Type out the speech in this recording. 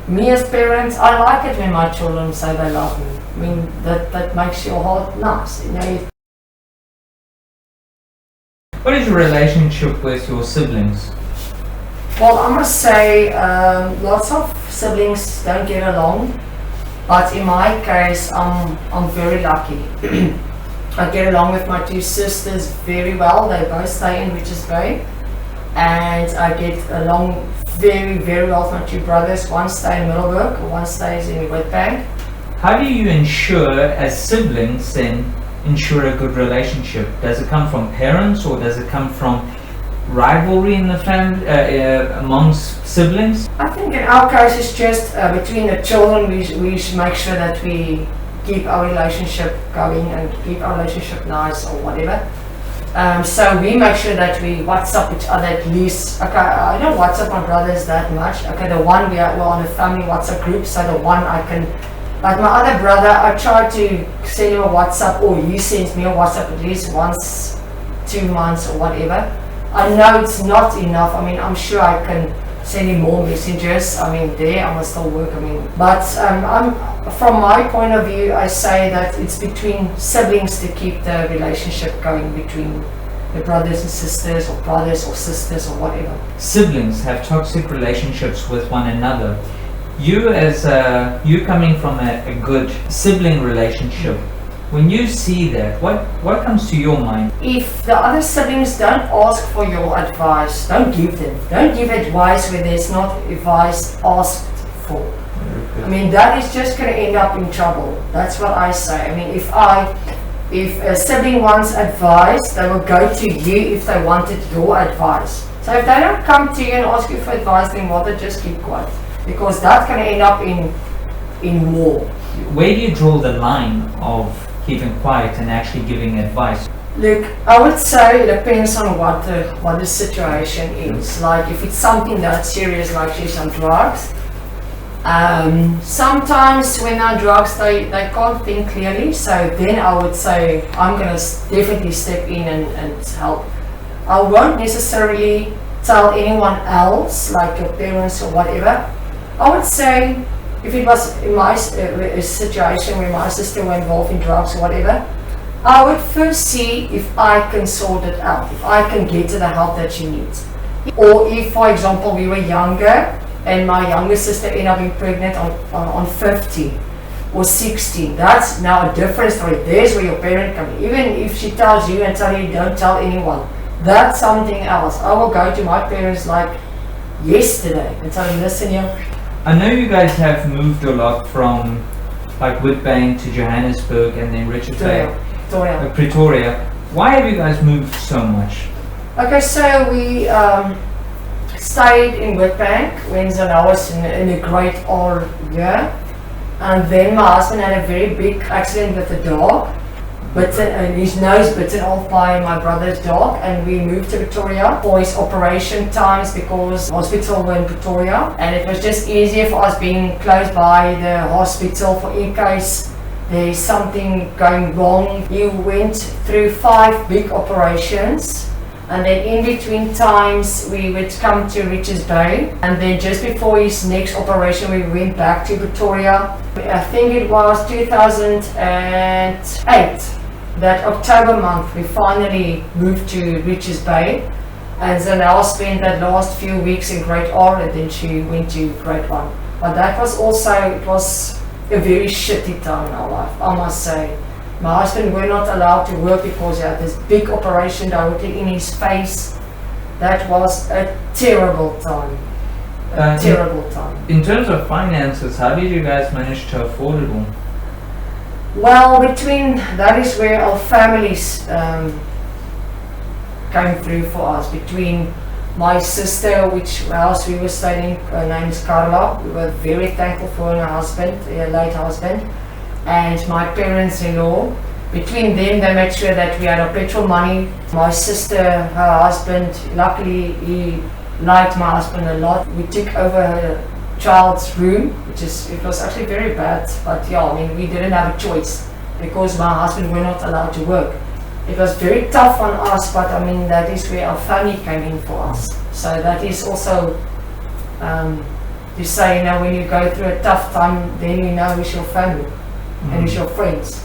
me as parents, I like it when my children say they love me. I mean, that makes your heart nice. You know. What is your relationship with your siblings? Well, I must say, lots of siblings don't get along, but in my case, I'm very lucky. I get along with my two sisters very well. They both stay in Richards Bay, and I get along very, very well with my two brothers. One stays in Middleburg, one stays in Witbank. How do you ensure, as siblings, then ensure a good relationship? Does it come from parents, or does it come from rivalry in the family, amongst siblings? I think in our case it's just between the children. We should make sure that we keep our relationship going and keep our relationship nice or whatever. So we make sure that we WhatsApp each other at least. Okay, I don't WhatsApp my brothers that much. Okay, the one we're on a family WhatsApp group, so the one I can, like my other brother, I try to send him a WhatsApp, or he sends me a WhatsApp at least once, 2 months or whatever. I know it's not enough. I mean, I'm sure I can send him more messages. I mean, I must still work. I mean, but from my point of view, I say that it's between siblings to keep the relationship going between the brothers and sisters, or brothers or sisters or whatever. Siblings have toxic relationships with one another. You, as you coming from a good sibling relationship, when you see that, what comes to your mind? If the other siblings don't ask for your advice, don't give them. Don't give advice where there's not advice asked for. I mean, that is just going to end up in trouble. That's what I say. I mean, if a sibling wants advice, they will go to you if they wanted your advice. So if they don't come to you and ask you for advice, then rather just keep quiet, because that's going to end up in war. Where do you draw the line of keeping quiet and actually giving advice? Look, I would say it depends on what the situation is. Like if it's something that's serious, like she's on drugs, sometimes when they're on drugs they can't think clearly, so then I would say I'm going to definitely step in and help. I won't necessarily tell anyone else, like your parents or whatever. I would say, if it was in my situation where my sister were involved in drugs or whatever, I would first see if I can sort it out, if I can get her the help that she needs. Or if, for example, we were younger and my younger sister ended up being pregnant on 50 or 16, that's now a different story. There's where your parent comes in. Even if she tells you and tell you don't tell anyone, that's something else. I will go to my parents like yesterday and tell them, listen here, I know you guys have moved a lot from like Witbank to Johannesburg and then Richards Bay, Pretoria. Why have you guys moved so much? Okay, so we stayed in Witbank when I was in a grade R year, and then my husband had a very big accident with a dog, his nose bitten off by my brother's dog, and we moved to Pretoria for his operation times because the hospital were in Pretoria, and it was just easier for us being close by the hospital for in case there's something going wrong. He went through 5 big operations, and then in between times we would come to Richards Bay, and then just before his next operation we went back to Pretoria. I think it was 2008. That October month we finally moved to Richards Bay, and then I spent that last few weeks in grade R, and then she went to grade 1. But that was also, it was a very shitty time in our life, I must say. My husband were not allowed to work because he had this big operation directly in his face. That was a terrible time. Terrible time. In terms of finances, how did you guys manage to afford it all? Well, that is where our families came through for us. Between my sister, which house we were staying, her name is Carla, we were very thankful for her husband, her late husband, and my parents-in-law. Between them, they made sure that we had our petrol money. My sister, her husband, luckily he liked my husband a lot. We took over her child's room, it was actually very bad, but yeah, I mean, we didn't have a choice because my husband were not allowed to work. It was very tough on us, but I mean, that is where our family came in for us. So that is also to say, when you go through a tough time, then you know who's your family and who's your friends.